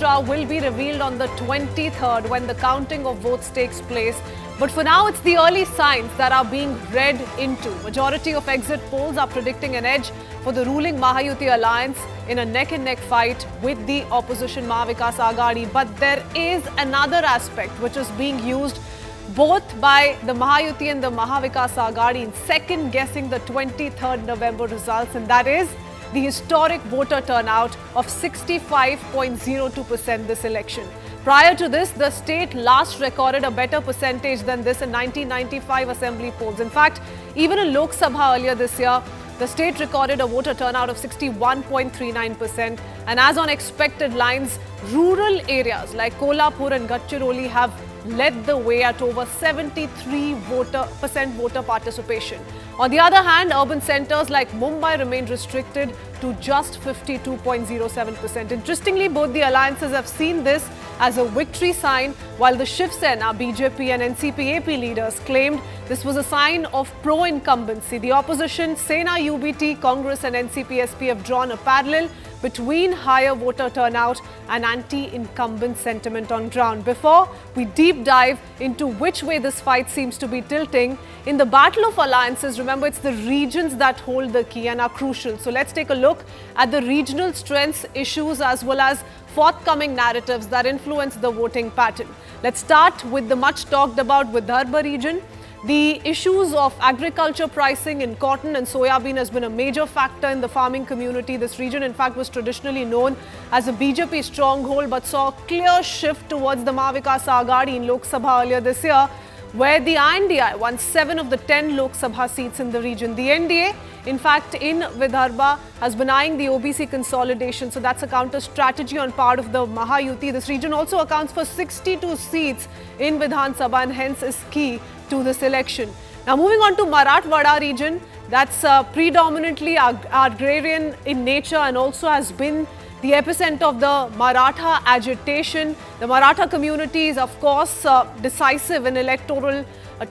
will be revealed on the 23rd when the counting of votes takes place. But for now, it's the early signs that are being read into. Majority of exit polls are predicting an edge for the ruling Mahayuti alliance in a neck-and-neck fight with the opposition Mahavikas Aghadi. But there is another aspect which is being used both by the Mahayuti and the Mahavikas Aghadi in second-guessing the 23rd November results, and that is the historic voter turnout of 65.02% this election. Prior to this, the state last recorded a better percentage than this in 1995 assembly polls. In fact, even in Lok Sabha earlier this year, the state recorded a voter turnout of 61.39%. And as on expected lines, rural areas like Kolhapur and Gadchiroli have led the way at over 73% voter participation. On the other hand, urban centres like Mumbai remained restricted to just 52.07%. Interestingly, both the alliances have seen this as a victory sign, while the Shiv Sena, BJP and NCP-AP leaders claimed this was a sign of pro-incumbency. The opposition, Sena, UBT, Congress and NCP-SP have drawn a parallel between higher voter turnout and anti-incumbent sentiment on ground. Before we deep dive into which way this fight seems to be tilting, in the battle of alliances, remember it's the regions that hold the key and are crucial. So let's take a look at the regional strengths, issues as well as forthcoming narratives that influence the voting pattern. Let's start with the much talked about Vidarbha region. The issues of agriculture pricing in cotton and soybean has been a major factor in the farming community. This region, in fact, was traditionally known as a BJP stronghold but saw a clear shift towards the Mahavikas Aghadi in Lok Sabha earlier this year, where the NDA won 7 of the 10 Lok Sabha seats in the region. The NDA, in fact, in Vidarbha has been eyeing the OBC consolidation. So that's a counter strategy on part of the Mahayuti. This region also accounts for 62 seats in Vidhan Sabha and hence is key to this election. Now moving on to Marathwada region, that's predominantly agrarian in nature and also has been the epicenter of the Maratha agitation. The Maratha community is, of course, decisive in electoral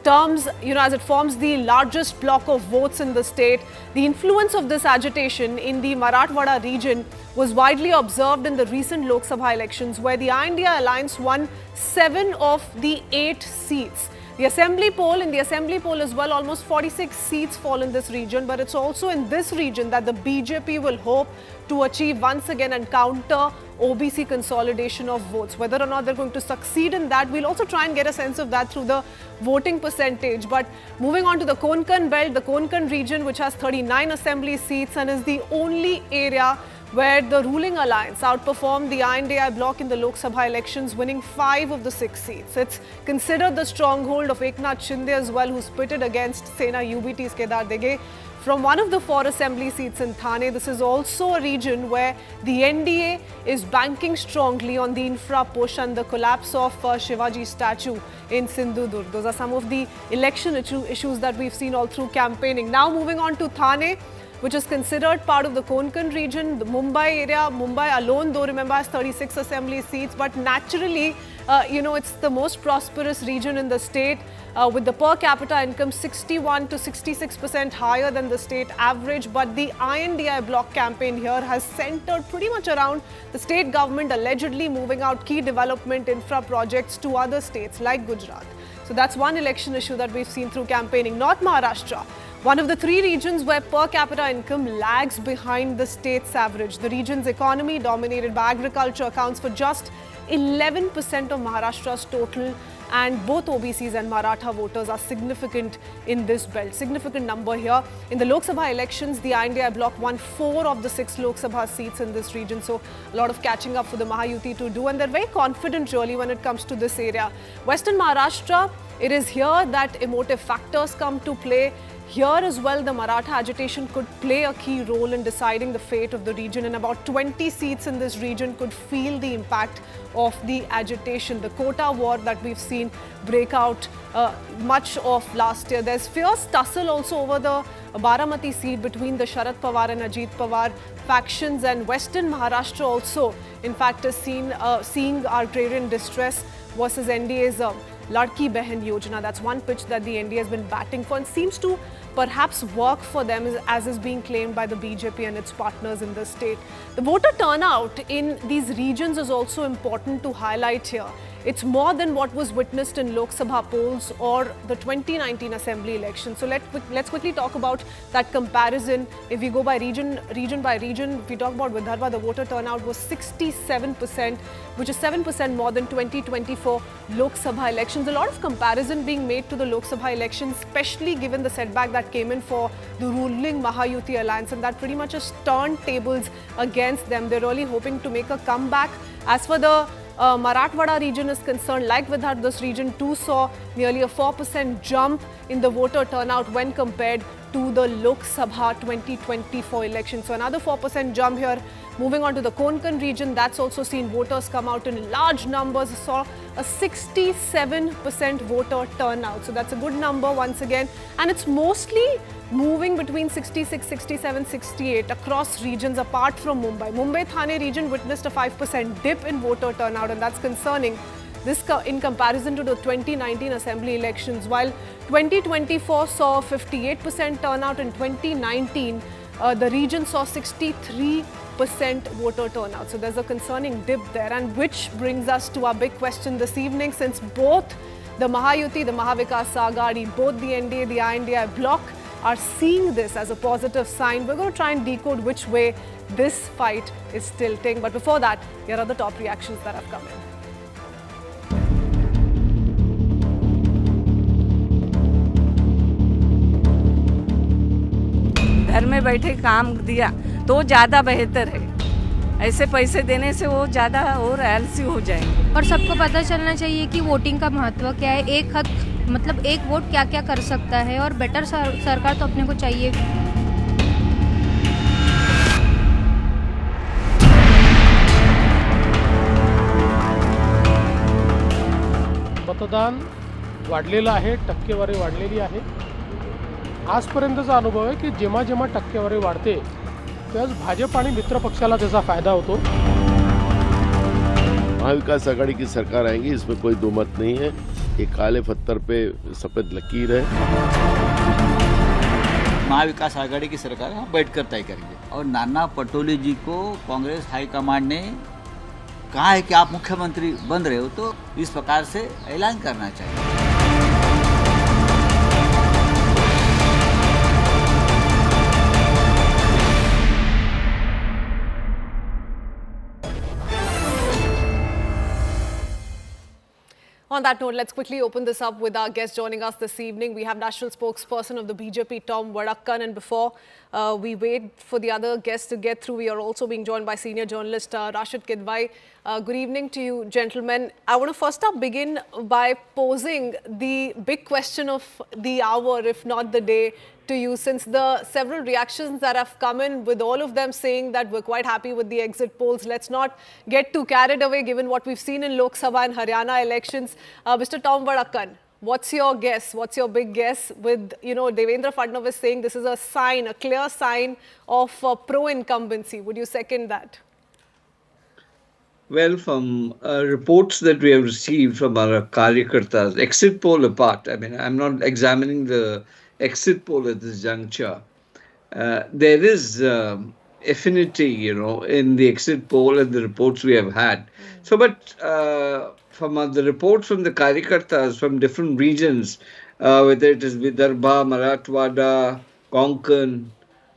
terms, as it forms the largest bloc of votes in the state. The influence of this agitation in the Marathwada region was widely observed in the recent Lok Sabha elections, where the NDA alliance won 7 of the 8 seats. In the assembly poll as well, almost 46 seats fall in this region, but it's also in this region that the BJP will hope to achieve once again and counter OBC consolidation of votes. Whether or not they're going to succeed in that, we'll also try and get a sense of that through the voting percentage. But moving on to the Konkan belt, the Konkan region, which has 39 assembly seats and is the only area where the ruling alliance outperformed the NDA bloc in the Lok Sabha elections, winning 5 of the 6 seats. It's considered the stronghold of Eknath Shinde as well, who's pitted against Sena UBT's Kedar Dege from one of the 4 assembly seats in Thane. This is also a region where the NDA is banking strongly on the infra push and the collapse of Shivaji statue in Sindhudurg. Those are some of the election issues that we've seen all through campaigning. Now moving on to Thane, which is considered part of the Konkan region, the Mumbai area. Mumbai alone, though, remember, has 36 assembly seats. But naturally, it's the most prosperous region in the state, with the per capita income 61 to 66% higher than the state average. But the NDA bloc campaign here has centered pretty much around the state government allegedly moving out key development infra projects to other states like Gujarat. So that's one election issue that we've seen through campaigning. North Maharashtra, one of the 3 regions where per capita income lags behind the state's average. The region's economy, dominated by agriculture, accounts for just 11% of Maharashtra's total, and both OBCs and Maratha voters are significant in this belt. Significant number here. In the Lok Sabha elections, the NDA bloc won 4 of the 6 Lok Sabha seats in this region. So a lot of catching up for the Mahayuti to do, and they're very confident really when it comes to this area. Western Maharashtra, it is here that emotive factors come to play. Here as well, the Maratha agitation could play a key role in deciding the fate of the region, and about 20 seats in this region could feel the impact of the agitation. The quota war that we've seen break out much of last year. There's fierce tussle also over the Baramati seat between the Sharad Pawar and Ajit Pawar factions, and Western Maharashtra also, in fact, is seeing agrarian distress versus NDA's Ladki Behan Yojana. That's one pitch that the NDA has been batting for and seems to perhaps work for them as is being claimed by the BJP and its partners in the state. The voter turnout in these regions is also important to highlight here. It's more than what was witnessed in Lok Sabha polls or the 2019 assembly election. So let's quickly talk about that comparison. If we go by region by region, if we talk about Vidarbha, the voter turnout was 67%, which is 7% more than 2024 Lok Sabha elections. A lot of comparison being made to the Lok Sabha elections, especially given the setback that came in for the ruling Mahayuti alliance, and that pretty much has turned tables against them. They're really hoping to make a comeback. As for the Marathwada region is concerned, like Vidarbha, this region too saw nearly a 4% jump in the voter turnout when compared to the Lok Sabha 2024 election. So another 4% jump here. Moving on to the Konkan region, that's also seen voters come out in large numbers, saw a 67% voter turnout. So that's a good number once again. And it's mostly moving between 66, 67, 68 across regions apart from Mumbai. Mumbai-Thane region witnessed a 5% dip in voter turnout, and that's concerning. This in comparison to the 2019 assembly elections, while 2024 saw 58% turnout, in 2019 the region saw 63% voter turnout. So there's a concerning dip there, and which brings us to our big question this evening, since both the Mahayuti, the Mahavikas Aghadi, both the NDA, the NDA Bloc are seeing this as a positive sign. We're going to try and decode which way this fight is tilting. But before that, here are the top reactions that have come in. घर में बैठे काम दिया तो ज़्यादा बेहतर है। ऐसे पैसे देने से वो ज़्यादा और आलसी हो जाएंगे। और सबको पता चलना चाहिए कि वोटिंग का महत्व क्या है, एक हक मतलब एक वोट क्या क्या कर सकता है, और बेटर सरकार तो अपने को चाहिए। मतदान वाढलेलं आहे, टक्केवारी वाढलेली आहे। आजपर्यंतचा अनुभव आहे की जेव्हा जेव्हा टक्केवारी वाढते त्याच भाजप आणि मित्र पक्षाला त्याचा फायदा होतो। महाविकास आघाड़ी की सरकार आएगी, इसमें कोई दो मत नहीं है। ये काले पत्थर पे सफेद लकीर है। महाविकास आघाड़ी की सरकार हम बैठकर तय करेंगे, और नाना पटोले जी को कांग्रेस हाईकमांड ने कहा है कि आप मुख्यमंत्री बन रहे हो तो इस प्रकार से ऐलान करना चाहिए। On that note, let's quickly open this up with our guest joining us this evening. We have national spokesperson of the BJP, Tom Vadakkan, and before we wait for the other guests to get through, we are also being joined by senior journalist Rashid Kidwai. Good evening to you, gentlemen. I want to first up begin by posing the big question of the hour, if not the day, to you, since the several reactions that have come in, with all of them saying that we're quite happy with the exit polls. Let's not get too carried away given what we've seen in Lok Sabha and Haryana elections. Mr. Tom Vadakkan, what's your guess? What's your big guess with, Devendra Fadnavis saying this is a sign, a clear sign of pro-incumbency? Would you second that? Well, from reports that we have received from our Karyakartas, exit poll apart, I mean, I'm not examining the exit poll at this juncture. There is affinity, in the exit poll and the reports we have had. So, but from the reports from the Karyakartas from different regions, whether it is Vidarbha, Marathwada, Konkan,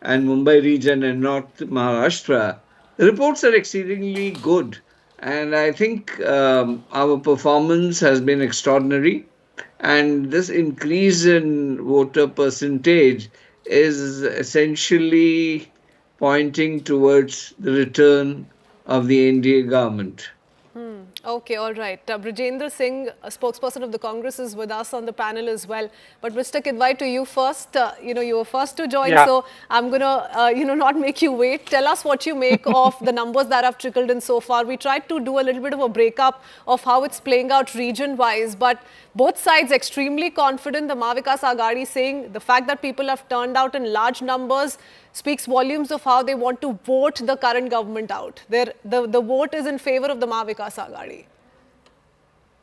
and Mumbai region and North Maharashtra, the reports are exceedingly good. And I think our performance has been extraordinary. And this increase in voter percentage is essentially pointing towards the return of the NDA government. Okay, all right. Brajendra Singh, a spokesperson of the Congress, is with us on the panel as well. But Mr. Kidwai, to you first. You were first to join, so I'm going to, not make you wait. Tell us what you make of the numbers that have trickled in so far. We tried to do a little bit of a breakup of how it's playing out region-wise, but both sides extremely confident. The Mahavikas Aghadi saying the fact that people have turned out in large numbers speaks volumes of how they want to vote the current government out. The vote is in favor of the Mahavikas Aghadi.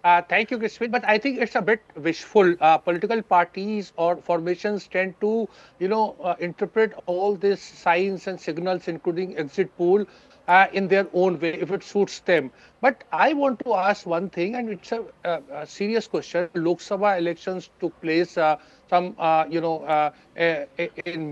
Thank you, Krishmin. But I think it's a bit wishful. Political parties or formations tend to, interpret all these signs and signals, including exit poll, in their own way if it suits them. But I want to ask one thing, and it's a serious question. Lok Sabha elections took place in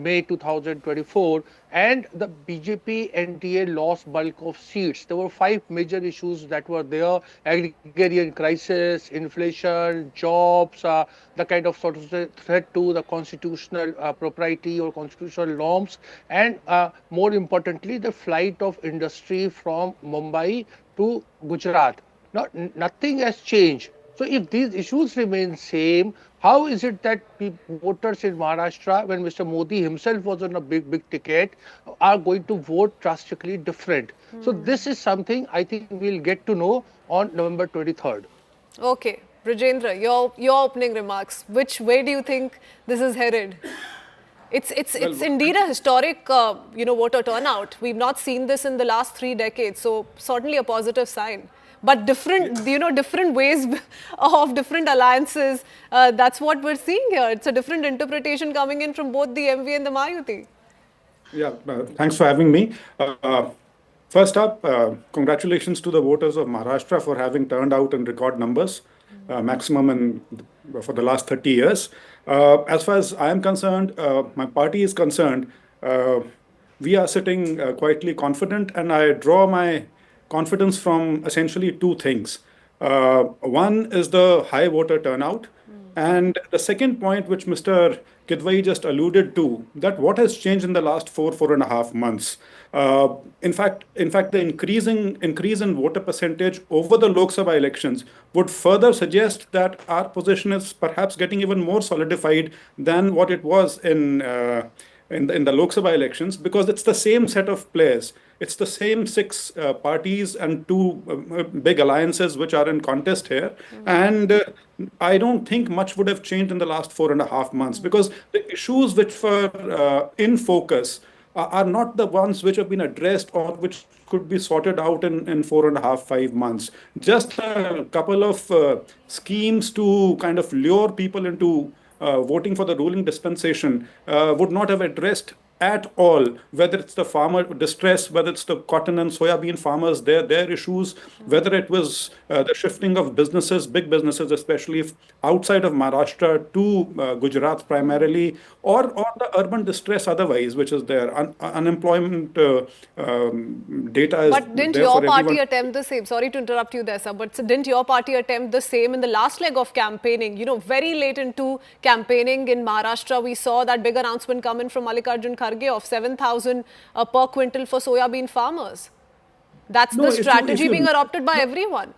May 2024, and the BJP NDA lost bulk of seats. There were 5 major issues that were there: agrarian crisis, inflation, jobs, the kind of sort of threat to the constitutional propriety or constitutional norms, and more importantly, the flight of industry from Mumbai to Gujarat. Now, nothing has changed. So if these issues remain same, how is it that voters in Maharashtra, when Mr. Modi himself was on a big ticket, are going to vote drastically different? So this is something I think we'll get to know on November 23rd. Okay, Brajendra, your opening remarks. Which way do you think this is headed? It's indeed a historic voter turnout. We've not seen this in the last 3 decades, so certainly a positive sign. But different ways of different alliances. That's what we're seeing here. It's a different interpretation coming in from both the MV and the Mayuti. Yeah, thanks for having me. First up, congratulations to the voters of Maharashtra for having turned out in record numbers, maximum for the last 30 years. As far as I am concerned, my party is concerned, we are sitting quietly confident, and I draw my confidence from essentially 2 things. One is the high voter turnout, and the second point, which Mr. Kidwai just alluded to, that what has changed in the last 4.5 months. In fact, the increase in voter percentage over the Lok Sabha elections would further suggest that our position is perhaps getting even more solidified than what it was in the Lok Sabha elections, because it's the same set of players. It's the same 6 parties and 2 big alliances which are in contest here. And I don't think much would have changed in the last 4.5 months, because the issues which were in focus are not the ones which have been addressed or which could be sorted out in 4.5, 5 months. Just a couple of schemes to kind of lure people into voting for the ruling dispensation would not have addressed at all, whether it's the farmer distress, whether it's the cotton and soybean farmers, their issues, whether it was the shifting of businesses, big businesses, especially outside of Maharashtra to Gujarat primarily, or the urban distress otherwise, which is there. Unemployment data is. But didn't your party attempt the same? Sorry to interrupt you there, sir, but didn't your party attempt the same in the last leg of campaigning? Very late into campaigning in Maharashtra, we saw that big announcement coming from Mallikarjun Kharge of 7,000 per quintal for soybean farmers. That's the strategy being adopted by everyone.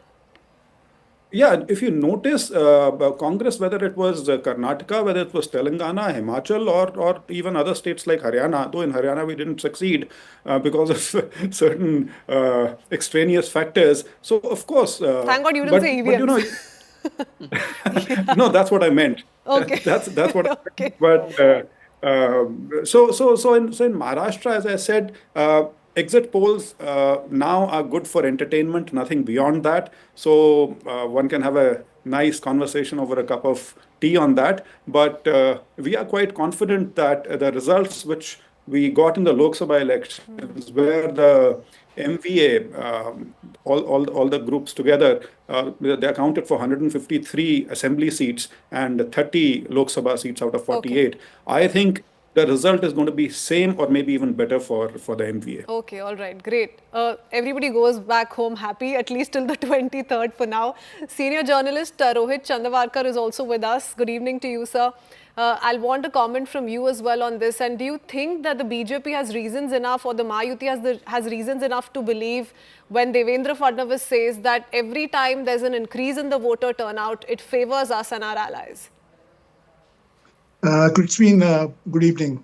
Yeah, if you notice, Congress, whether it was Karnataka, whether it was Telangana, Himachal, or even other states like Haryana, though in Haryana we didn't succeed because of certain extraneous factors. So, of course... Thank God you didn't say EVMs. No, that's what I meant. Okay. That's what I meant. But so in Maharashtra, as I said, exit polls now are good for entertainment, nothing beyond that. So one can have a nice conversation over a cup of tea on that. But we are quite confident that the results which we got in the Lok Sabha elections, where the MVA, all the groups together, they accounted for 153 assembly seats and 30 Lok Sabha seats out of 48. Okay. I think the result is going to be same or maybe even better for the MVA. Okay, all right, great. Everybody goes back home happy, at least till the 23rd for now. Senior journalist Rohit Chandavarkar is also with us. Good evening to you, sir. I'll want a comment from you as well on this. And do you think that the BJP has reasons enough, or the Mayuti has reasons enough to believe when Devendra Fadnavis says that every time there's an increase in the voter turnout, it favors us and our allies? Krishmin, good evening.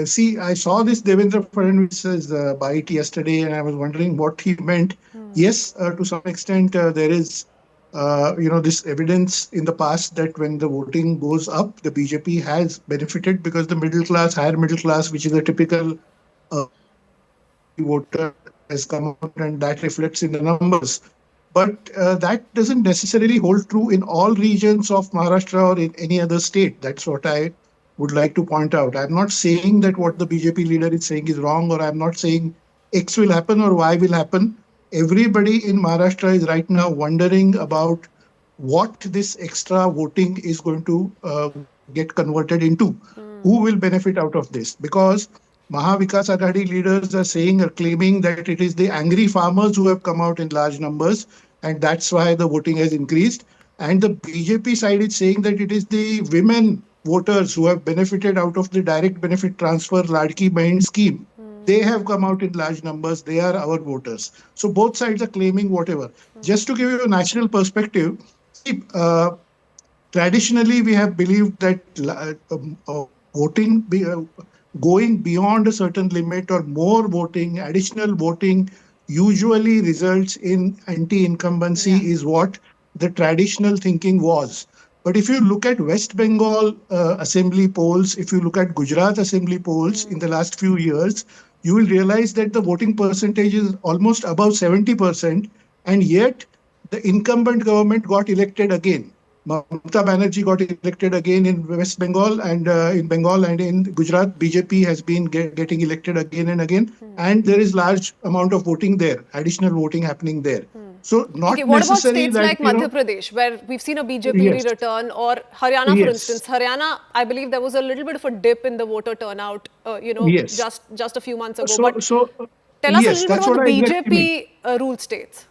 See, I saw this Devendra Fadnavis's bite yesterday, and I was wondering what he meant. Yes, to some extent, there is this evidence in the past that when the voting goes up, the BJP has benefited because the middle class, higher middle class, which is a typical voter, has come out, and that reflects in the numbers. But that doesn't necessarily hold true in all regions of Maharashtra or in any other state. That's what I would like to point out. I'm not saying that what the BJP leader is saying is wrong, or I'm not saying X will happen or Y will happen. Everybody in Maharashtra is right now wondering about what this extra voting is going to get converted into. Who will benefit out of this? Because Mahavikas Aghadi leaders are claiming that it is the angry farmers who have come out in large numbers, and that's why the voting has increased. And the BJP side is saying that it is the women voters who have benefited out of the direct benefit transfer Ladki Bahin scheme. They have come out in large numbers. They are our voters. So both sides are claiming whatever. Just to give you a national perspective, see, traditionally we have believed that going beyond a certain limit or more voting, additional voting, usually results in anti-incumbency is what the traditional thinking was. But if you look at West Bengal assembly polls, if you look at Gujarat assembly polls in the last few years, you will realize that the voting percentage is almost above 70%, and yet the incumbent government got elected again. Mamata Banerjee got elected again in West Bengal, and in Bengal and in Gujarat, BJP has been getting elected again and again, and there is large amount of voting there, additional voting happening there. So not Okay, what about necessarily states that, like Madhya Pradesh, where we've seen a BJP return, or Haryana, for instance? Haryana, I believe there was a little bit of a dip in the voter turnout, just a few months ago. But tell us a little bit that's about what the I exactly mean. BJP ruled states.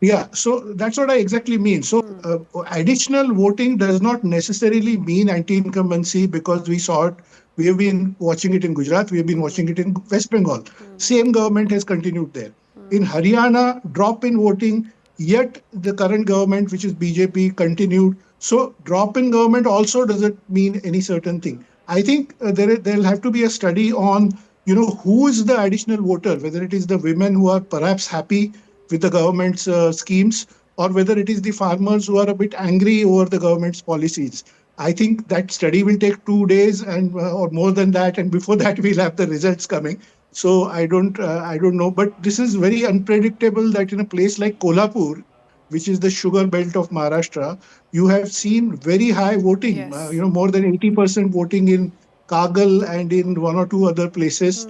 Yeah, so that's what I exactly mean. So additional voting does not necessarily mean anti-incumbency, because we saw it. We have been watching it in Gujarat. We have been watching it in West Bengal. Same government has continued there. In Haryana, drop in voting, yet the current government, which is BJP, continued. So drop in government also doesn't mean any certain thing. I think there'll have to be a study on, who is the additional voter, whether it is the women who are perhaps happy with the government's schemes, or whether it is the farmers who are a bit angry over the government's policies. I think that study will take 2 days and or more than that, and before that we'll have the results coming. So I don't know, but this is very unpredictable that in a place like Kolhapur, which is the sugar belt of Maharashtra, you have seen very high voting. Yes. More than 80% voting in Kagal and in one or two other places.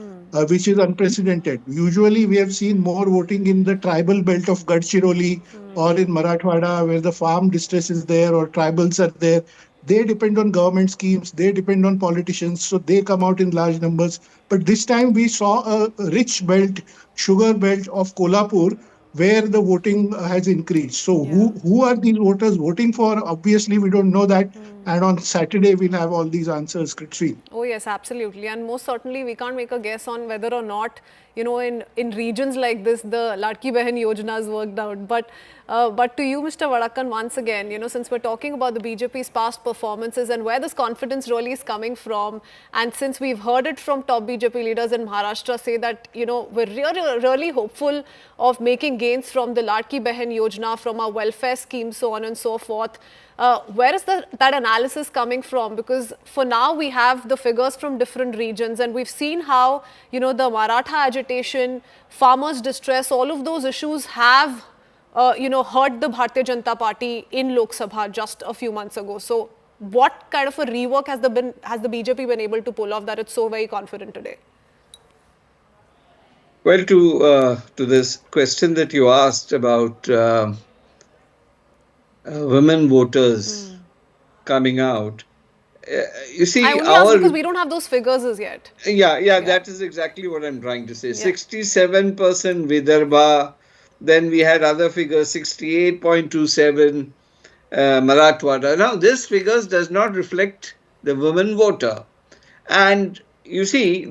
Which is unprecedented. Usually we have seen more voting in the tribal belt of Gadchiroli or in Marathwada, where the farm distress is there or tribals are there. They depend on government schemes, they depend on politicians, so they come out in large numbers. But this time we saw a rich belt, sugar belt of Kolhapur, where the voting has increased. So who are these voters voting for? Obviously, we don't know that. And on Saturday, we'll have all these answers, Katrine. Oh, yes, absolutely. And most certainly, we can't make a guess on whether or not, in regions like this, the Ladki Bahin Yojana has worked out. But to you, Mr. Vadakkan, once again, since we're talking about the BJP's past performances and where this confidence really is coming from, and since we've heard it from top BJP leaders in Maharashtra say that, we're really hopeful of making gains from the Ladki Bahin Yojana, from our welfare scheme, so on and so forth. Where is that analysis coming from? Because for now we have the figures from different regions, and we've seen how, the Maratha agitation, farmers' distress, all of those issues have, hurt the Bharatiya Janata Party in Lok Sabha just a few months ago. So what kind of a rework has the BJP been able to pull off that it's so very confident today? Well, to this question that you asked about women voters coming out, you see, I only ask because we don't have those figures as yet. Yeah, that is exactly what I'm trying to say. 67% Vidarbha, then we had other figures, 68.27 Marathwada. Now, this figures does not reflect the women voter. And you see,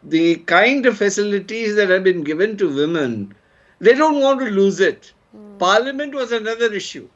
the kind of facilities that have been given to women, they don't want to lose it. Parliament was another issue.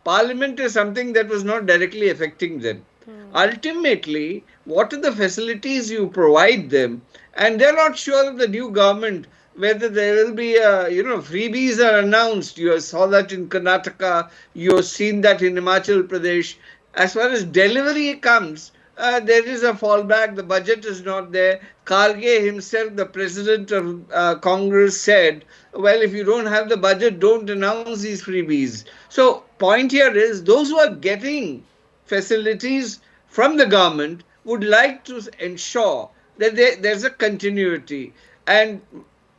Parliament is something that was not directly affecting them. Ultimately, what are the facilities you provide them? And they're not sure of the new government, whether there will be, freebies are announced. You saw that in Karnataka. You have seen that in Himachal Pradesh. As far as delivery comes, there is a fallback. The budget is not there. Karge himself, the president of Congress, said, well, if you don't have the budget, don't announce these freebies. So point here is those who are getting facilities from the government would like to ensure that there's a continuity. And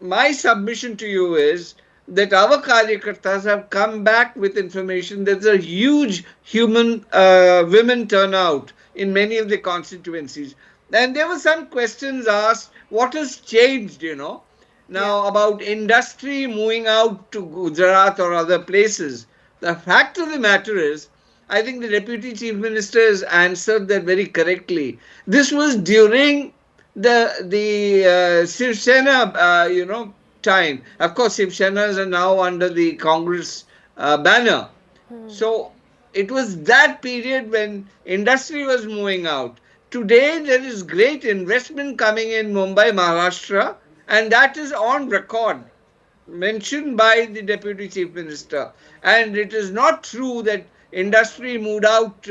my submission to you is that our Karyakartas have come back with information. There's a huge women turnout in many of the constituencies. And there were some questions asked, what has changed, now about industry moving out to Gujarat or other places. The fact of the matter is, I think the Deputy Chief Minister has answered that very correctly. This was during the Shiv Sena, time. Of course, Shiv Senas are now under the Congress banner. So it was that period when industry was moving out. Today, there is great investment coming in Mumbai, Maharashtra, and that is on record, mentioned by the Deputy Chief Minister. And it is not true that industry moved out.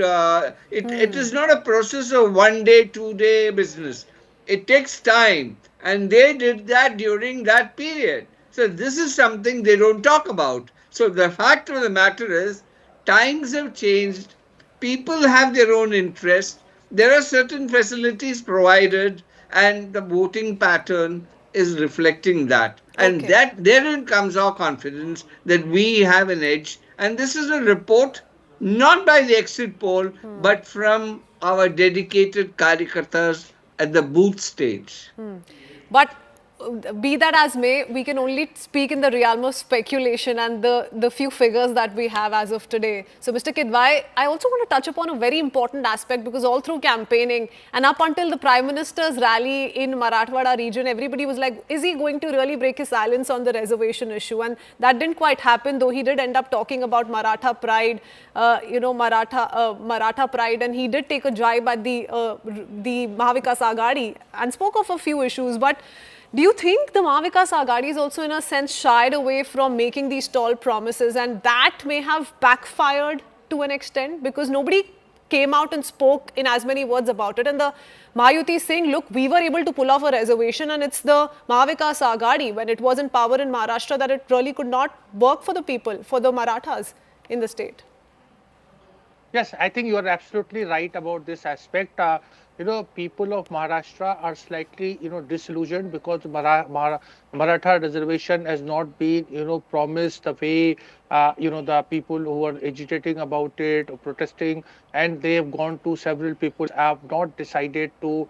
It is not a process of 1 day, 2 day business. It takes time. And they did that during that period. So this is something they don't talk about. So the fact of the matter is, times have changed. People have their own interests. There are certain facilities provided, and the voting pattern is reflecting that. And that therein comes our confidence that we have an edge. And this is a report not by the exit poll, but from our dedicated Karyakartas at the booth stage. But be that as may, we can only speak in the realm of speculation and the few figures that we have as of today. So, Mr. Kidwai, I also want to touch upon a very important aspect, because all through campaigning and up until the Prime Minister's rally in Marathwada region, everybody was like, is he going to really break his silence on the reservation issue? And that didn't quite happen, though he did end up talking about Maratha pride, Maratha pride, and he did take a jibe at the Mahavikas Aghadi and spoke of a few issues. But do you think the Mahavikas Aghadi is also in a sense shied away from making these tall promises, and that may have backfired to an extent because nobody came out and spoke in as many words about it? And the Mahayuti is saying, look, we were able to pull off a reservation, and it's the Mahavikas Aghadi, when it was in power in Maharashtra, that it really could not work for the people, for the Marathas in the state. Yes, I think you are absolutely right about this aspect. People of Maharashtra are slightly, disillusioned because Maratha reservation has not been, promised the way, the people who are agitating about it or protesting, and they have gone to several people have not decided to,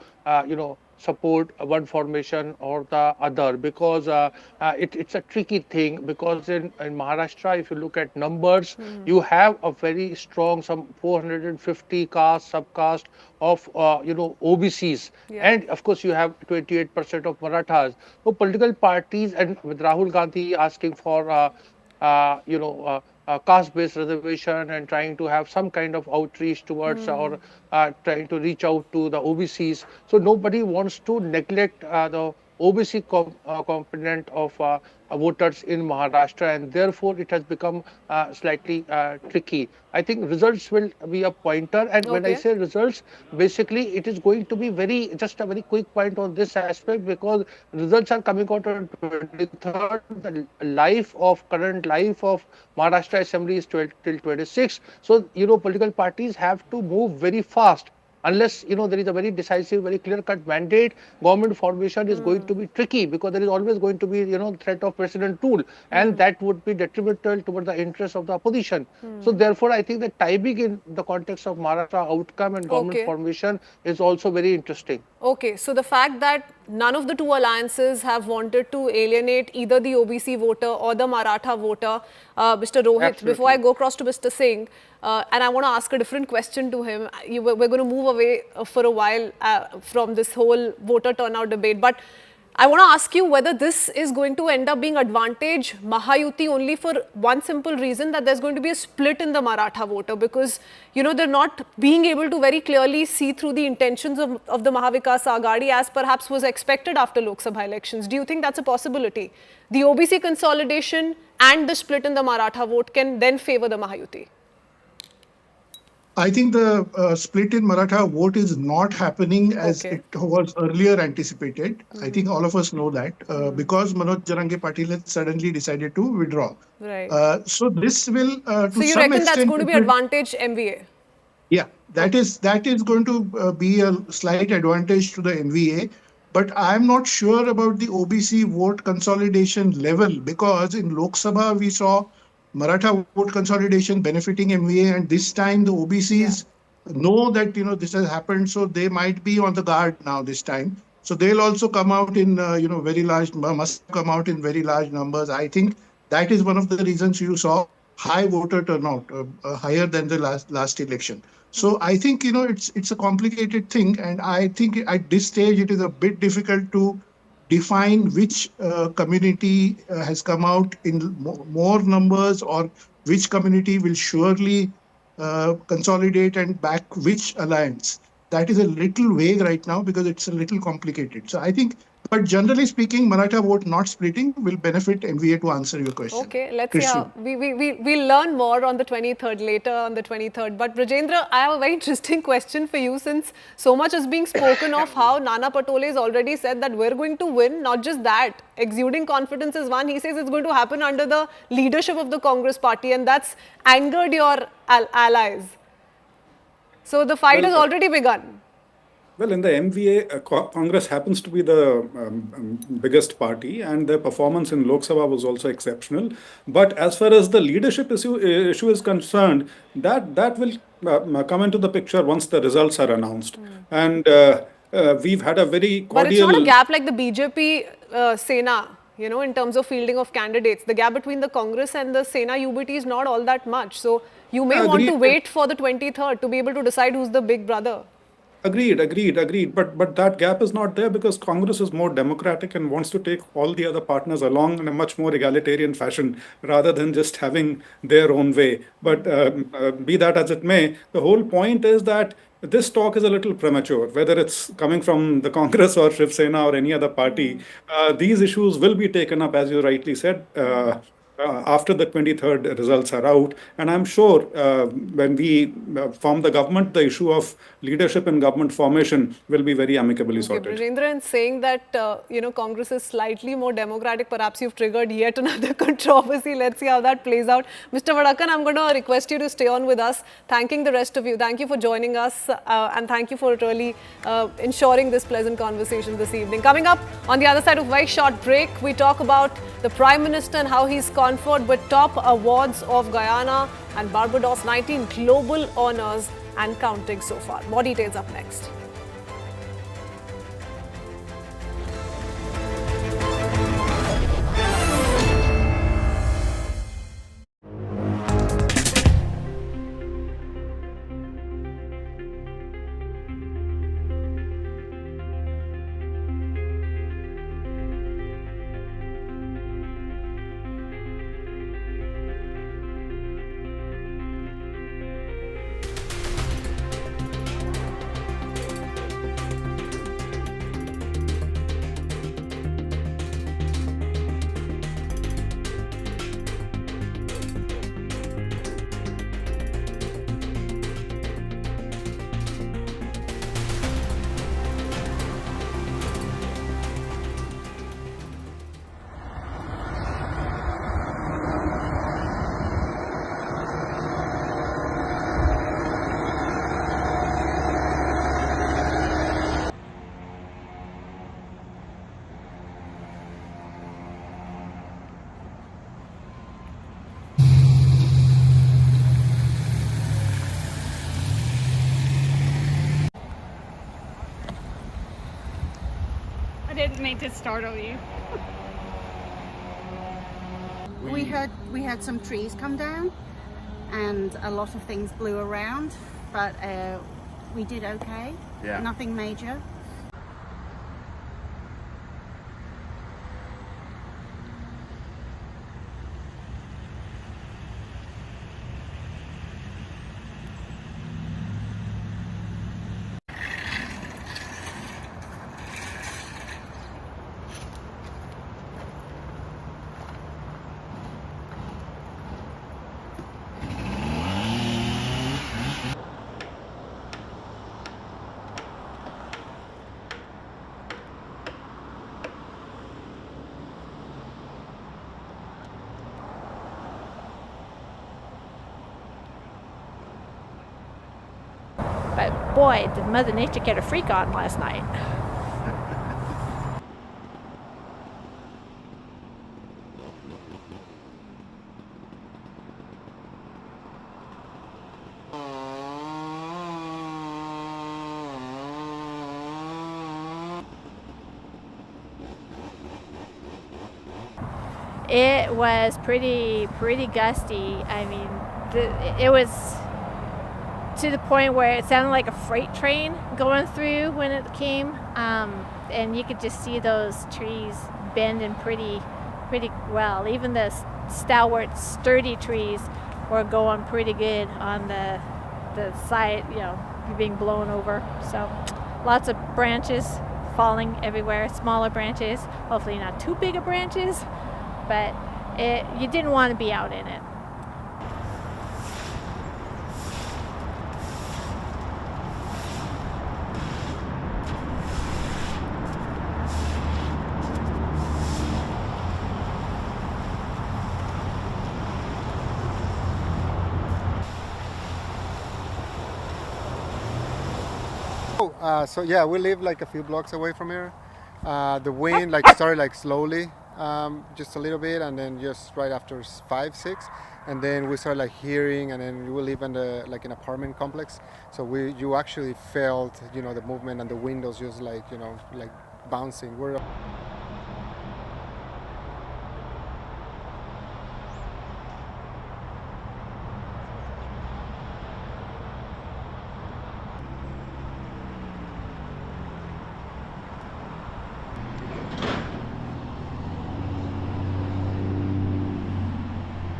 support one formation or the other, because it's a tricky thing, because in Maharashtra, if you look at numbers, you have a very strong, some 450 caste, subcaste of, OBCs. And of course, you have 28% of Marathas. So political parties, and with Rahul Gandhi asking for, caste-based reservation and trying to have some kind of outreach towards or trying to reach out to the OBCs. So nobody wants to neglect the OBC component of voters in Maharashtra, and therefore it has become slightly tricky. I think results will be a pointer, and when I say results, basically it is going to be just a very quick point on this aspect, because results are coming out on 23rd. The current life of Maharashtra Assembly is till 26. So, political parties have to move very fast. Unless, there is a very decisive, very clear-cut mandate, government formation is going to be tricky, because there is always going to be, threat of president rule, and that would be detrimental toward the interests of the opposition. So therefore, I think the timing in the context of Maharashtra outcome and government formation is also very interesting. Okay, so the fact that none of the two alliances have wanted to alienate either the OBC voter or the Maratha voter, Mr. Rohit, Absolutely. Before I go across to Mr. Singh, and I want to ask a different question to him. We're going to move away for a while from this whole voter turnout debate, but I want to ask you whether this is going to end up being advantage Mahayuti only for one simple reason, that there's going to be a split in the Maratha voter, because, they're not being able to very clearly see through the intentions of the Mahavikas Aghadi as perhaps was expected after Lok Sabha elections. Do you think that's a possibility? The OBC consolidation and the split in the Maratha vote can then favor the Mahayuti? I think the split in Maratha vote is not happening as Okay. it was earlier anticipated. I think all of us know that because Manoj Jarange Patil has suddenly decided to withdraw. Right. So this will, So to you some reckon that's extent, going to be it will- advantage MVA? yeah, that is going to be a slight advantage to the NVA. But I'm not sure about the OBC vote consolidation level because in Lok Sabha we saw Maratha vote consolidation benefiting MVA, and this time the OBCs know that this has happened, so they might be on the guard now this time. So they'll also come out in very large, must come out in very large numbers. I think that is one of the reasons you saw high voter turnout, higher than the last election. So I think it's a complicated thing, and I think at this stage it is a bit difficult to define which community has come out in more numbers, or which community will surely consolidate and back which alliance. That is a little vague right now because it's a little complicated. So I think, but generally speaking, Maratha vote not splitting will benefit MVA, to answer your question. Okay, let's see Christian. how we'll learn more on the 23rd, later on the 23rd. But Rajendra, I have a very interesting question for you, since so much is being spoken of how Nana Patole has already said that we're going to win. Not just that, exuding confidence is one. He says it's going to happen under the leadership of the Congress party, and that's angered your allies. So the fight has already begun. Well, in the MVA, Congress happens to be the biggest party, and their performance in Lok Sabha was also exceptional. But as far as the leadership issue is concerned, that will come into the picture once the results are announced. And we've had a very cordial... But it's not a gap like the BJP Sena, in terms of fielding of candidates. The gap between the Congress and the Sena UBT is not all that much. So you may want to wait for the 23rd to be able to decide who's the big brother. Agreed. But that gap is not there because Congress is more democratic and wants to take all the other partners along in a much more egalitarian fashion rather than just having their own way. But be that as it may, the whole point is that this talk is a little premature, whether it's coming from the Congress or Shiv Sena or any other party. These issues will be taken up, as you rightly said, after the 23rd results are out. And I'm sure when we form the government, the issue of leadership and government formation will be very amicably sorted. Rajendra, in saying that, Congress is slightly more democratic, perhaps you've triggered yet another controversy. Let's see how that plays out. Mr. Vadakan, I'm going to request you to stay on with us. Thanking the rest of you. Thank you for joining us and thank you for really ensuring this pleasant conversation this evening. Coming up on the other side of a very short break, we talk about the Prime Minister and how he's conferred with top awards of Guyana and Barbados, 19 global honours and counting so far. More details up next. Didn't mean to startle you. We had some trees come down and a lot of things blew around, but we did okay. Yeah. Nothing major. But boy, did Mother Nature get a freak on last night. It was pretty gusty. I mean, it was to the point where it sounded like a freight train going through when it came, and you could just see those trees bending pretty well. Even the stalwart, sturdy trees were going pretty good on the side, being blown over. So lots of branches falling everywhere, smaller branches, hopefully not too big of branches, but you didn't want to be out in it. So yeah, we live like a few blocks away from here. The wind started slowly, just a little bit, and then just right after 5, 6, and then we started hearing, and then we live in an apartment complex. So you actually felt the movement and the windows just bouncing.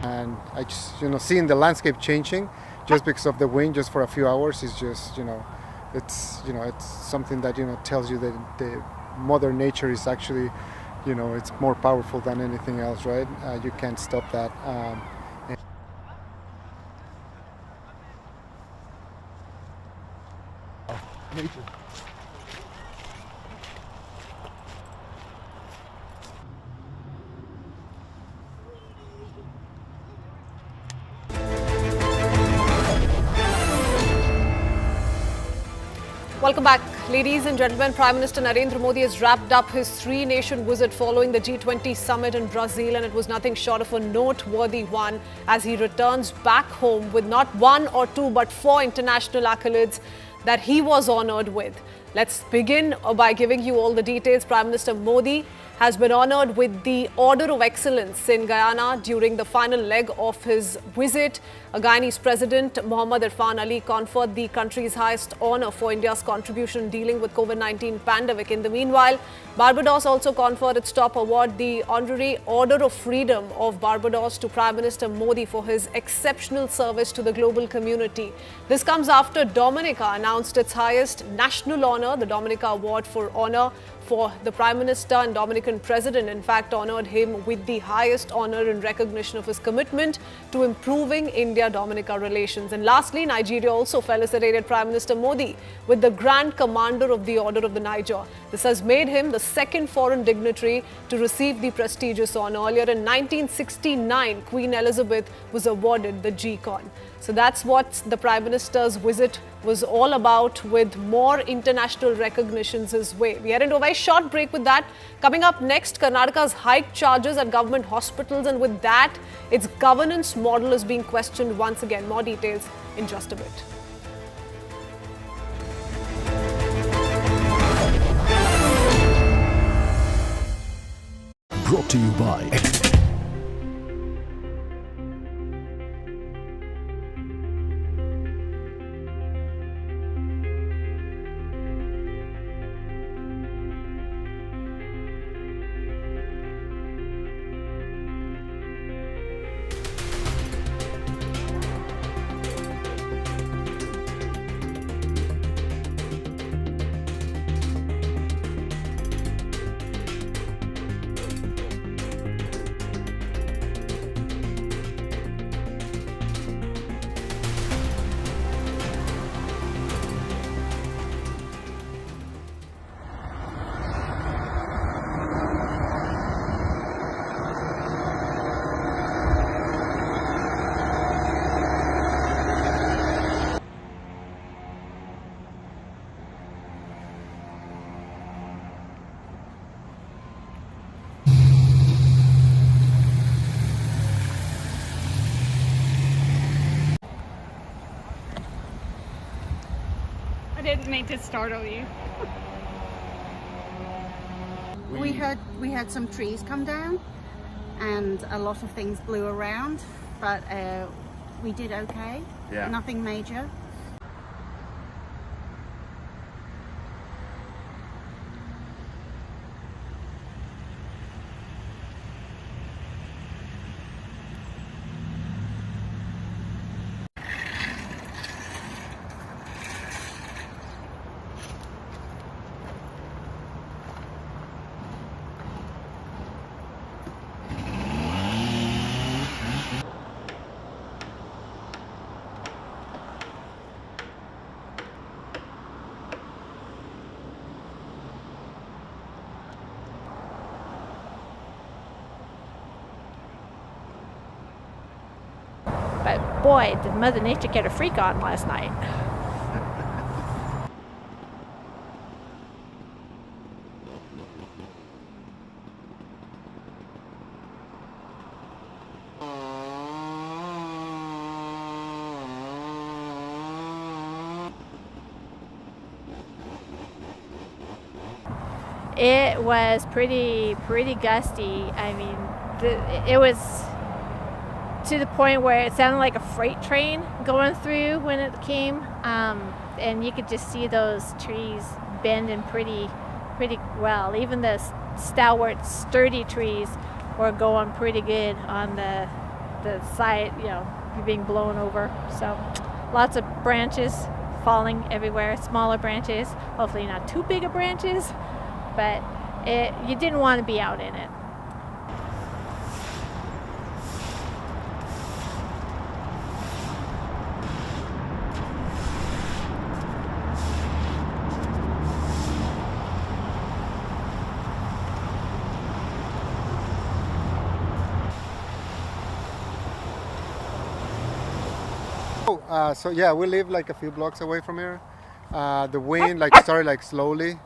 And I just, seeing the landscape changing just because of the wind, just for a few hours, is just, it's something that, tells you that the Mother Nature is actually, it's more powerful than anything else, right? You can't stop that. Nature. Welcome back, ladies and gentlemen. Prime Minister Narendra Modi has wrapped up his 3-nation visit following the G20 summit in Brazil, and it was nothing short of a noteworthy one as he returns back home with not 1 or 2 but 4 international accolades that he was honored with. Let's begin by giving you all the details. Prime Minister Modi has been honored with the Order of Excellence in Guyana during the final leg of his visit. Guyanese President Mohammad Irfan Ali conferred the country's highest honor for India's contribution in dealing with COVID-19 pandemic. In the meanwhile, Barbados also conferred its top award, the Honorary Order of Freedom of Barbados, to Prime Minister Modi for his exceptional service to the global community. This comes after Dominica announced its highest national honor, the Dominica Award for Honor for the Prime Minister, and Dominican President in fact honored him with the highest honor in recognition of his commitment to improving India-Dominica relations. And lastly, Nigeria also felicitated Prime Minister Modi with the Grand Commander of the Order of the Niger. This has made him the second foreign dignitary to receive the prestigious honor. Earlier in 1969, Queen Elizabeth was awarded the G-Con. So that's what the Prime Minister's visit was all about, with more international recognitions his way. We are into a very short break with that. Coming up next, Karnataka's hiked charges at government hospitals, and with that, its governance model is being questioned once again. More details in just a bit. Brought to you by didn't mean to startle you. We had some trees come down, and a lot of things blew around, but we did okay. Yeah. Nothing major. But boy, did Mother Nature get a freak on last night. It was pretty gusty. I mean, it was to the point where it sounded like a freight train going through when it came, and you could just see those trees bending pretty well. Even the stalwart, sturdy trees were going pretty good on the side, being blown over. So lots of branches falling everywhere, smaller branches, hopefully not too big of branches, but you didn't want to be out in it. So yeah, we live like a few blocks away from here. The wind started slowly,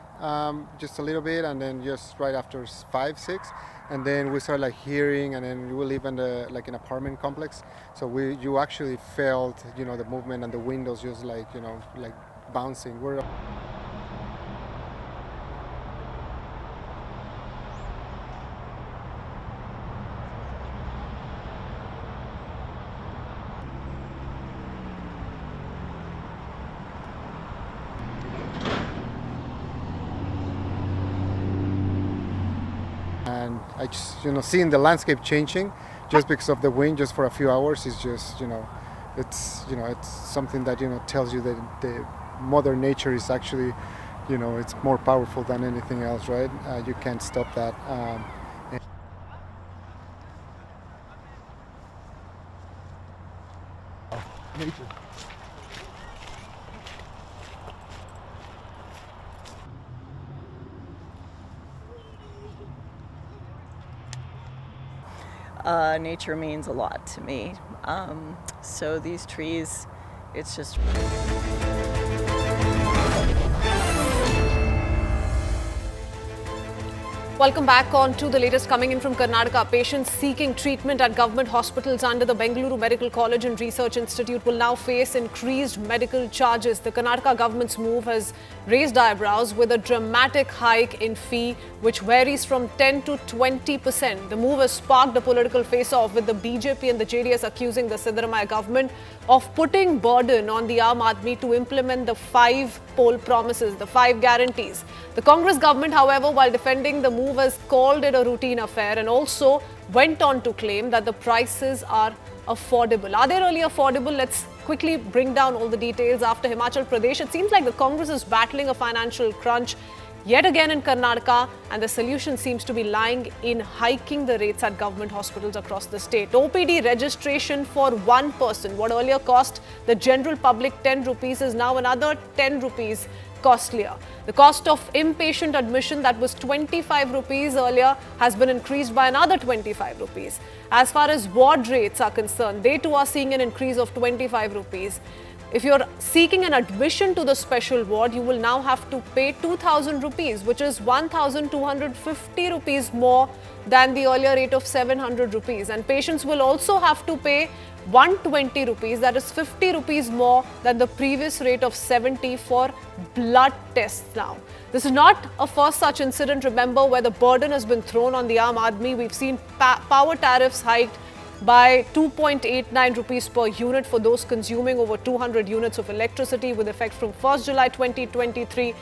just a little bit, and then just right after 5, 6, and then we started hearing, and then we live in an apartment complex. So you actually felt the movement and the windows just bouncing. And I just, seeing the landscape changing just because of the wind, just for a few hours, is just, it's something that, tells you that the Mother Nature is actually, it's more powerful than anything else, right? You can't stop that. Nature. Nature means a lot to me. So these trees, it's just... Welcome back on to the latest coming in from Karnataka. Patients seeking treatment at government hospitals under the Bengaluru Medical College and Research Institute will now face increased medical charges. The Karnataka government's move has raised eyebrows with a dramatic hike in fee, which varies from 10 to 20%. The move has sparked a political face-off, with the BJP and the JDS accusing the Siddaramaiah government of putting burden on the Aam Aadmi to implement the 5 poll promises, the 5 guarantees. The Congress government, however, while defending the move, has called it a routine affair and also went on to claim that the prices are affordable. Are they really affordable? Let's quickly bring down all the details. After Himachal Pradesh, it seems like the Congress is battling a financial crunch yet again in Karnataka, and the solution seems to be lying in hiking the rates at government hospitals across the state. OPD registration for one person, what earlier cost the general public 10 rupees, is now another 10 rupees costlier. The cost of inpatient admission, that was 25 rupees earlier, has been increased by another 25 rupees. As far as ward rates are concerned, they too are seeing an increase of 25 rupees. If you're seeking an admission to the special ward, you will now have to pay 2,000 rupees, which is 1,250 rupees more than the earlier rate of 700 rupees. And patients will also have to pay 120 rupees, that is 50 rupees more than the previous rate of 70 for blood tests now. This is not a first such incident, remember, where the burden has been thrown on the Aam Aadmi. We've seen power tariffs hiked by 2.89 rupees per unit for those consuming over 200 units of electricity with effect from 1st July 2023.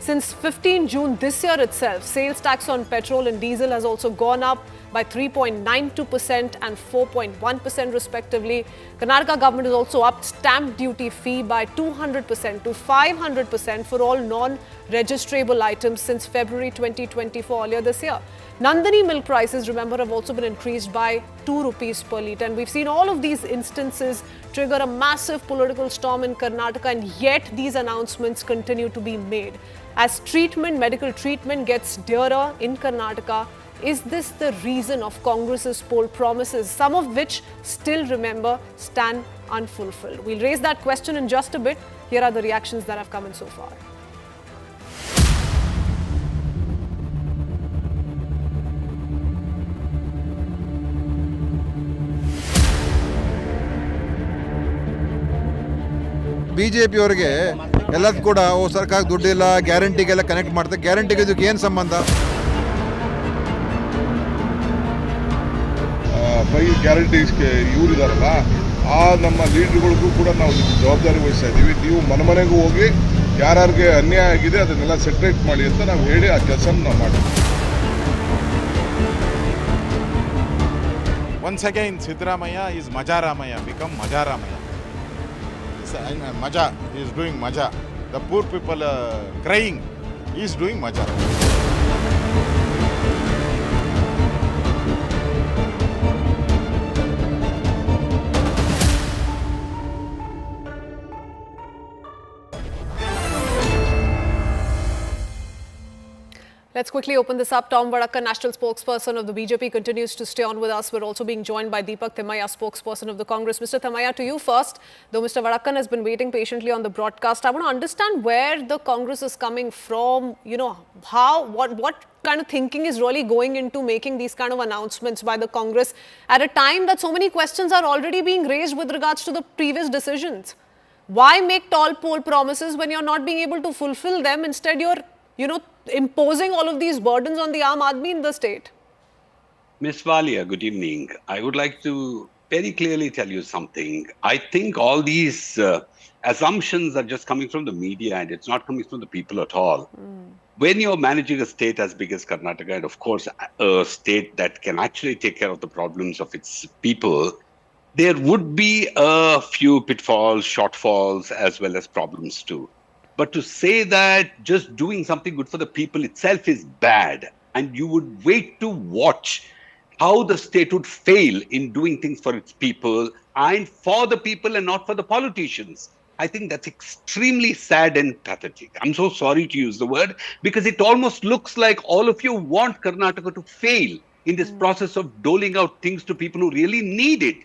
Since 15 June this year itself, sales tax on petrol and diesel has also gone up by 3.92% and 4.1% respectively. Karnataka government has also upped stamp duty fee by 200% to 500% for all non-registrable items since February 2024 earlier this year. Nandini milk prices, remember, have also been increased by 2 rupees per litre. And we've seen all of these instances trigger a massive political storm in Karnataka, and yet these announcements continue to be made. As medical treatment gets dearer in Karnataka, is this the reason of Congress's poll promises, some of which still, remember, stand unfulfilled? We'll raise that question in just a bit. Here are the reactions that have come in so far. ಬಿಜೆಪಿಯವರಿಗೆ ಎಲ್ಲದೂ ಕೂಡ ಸರ್ಕಾರಕ್ಕೆ ದುಡ್ಡಿಲ್ಲ, ಗ್ಯಾರಂಟಿಗೆಲ್ಲ connect ಮಾಡ್ತಾರೆ. ಗ್ಯಾರಂಟಿಗೆ ಇದಕ್ಕೆ ಏನು ಸಂಬಂಧ? 5 ಗ್ಯಾರಂಟೀಸ್ಗೆ ಇವರಿದಾರಲ್ಲ, ಆ ನಮ್ಮ ಲೀಡರ್ಗಳಿಗೂ ಕೂಡ ನಾವು ಜವಾಬ್ದಾರಿ ವಹಿಸ್ತಾ ಇದ್ದೀವಿ. ನೀವು ಮನೆಗೂ ಹೋಗಿ ಯಾರ್ಯಾರಿಗೆ ಅನ್ಯಾಯ ಆಗಿದೆ ಅದನ್ನೆಲ್ಲ ಸೆಟ್ರೇಟ್ ಮಾಡಿ ಅಂತ ನಾವು ಹೇಳಿ ಆ ಕೆಲಸ ನಾವು ಮಾಡ್ತೀವಿ. Once again, Siddaramaiah is Majaramaiah, become Majaramaiah. Maja, he is doing Maja. The poor people are crying, he is doing Maja. Let's quickly open this up. Tom Vadakkan, national spokesperson of the BJP, continues to stay on with us. We're also being joined by Deepak Thimayya, spokesperson of the Congress. Mr. Thimayya, to you first. Though Mr. Vadakkan has been waiting patiently on the broadcast, I want to understand where the Congress is coming from. You know, what kind of thinking is really going into making these kind of announcements by the Congress at a time that so many questions are already being raised with regards to the previous decisions? Why make tall poll promises when you're not being able to fulfill them? Instead, you're imposing all of these burdens on the Aam Aadmi in the state. Ms. Walia, good evening. I would like to very clearly tell you something. I think all these assumptions are just coming from the media, and it's not coming from the people at all. When you're managing a state as big as Karnataka, and of course a state that can actually take care of the problems of its people, there would be a few pitfalls, shortfalls, as well as problems too. But to say that just doing something good for the people itself is bad, and you would wait to watch how the state would fail in doing things for its people and for the people and not for the politicians, I think that's extremely sad and pathetic. I'm so sorry to use the word, because it almost looks like all of you want Karnataka to fail in this process of doling out things to people who really need it.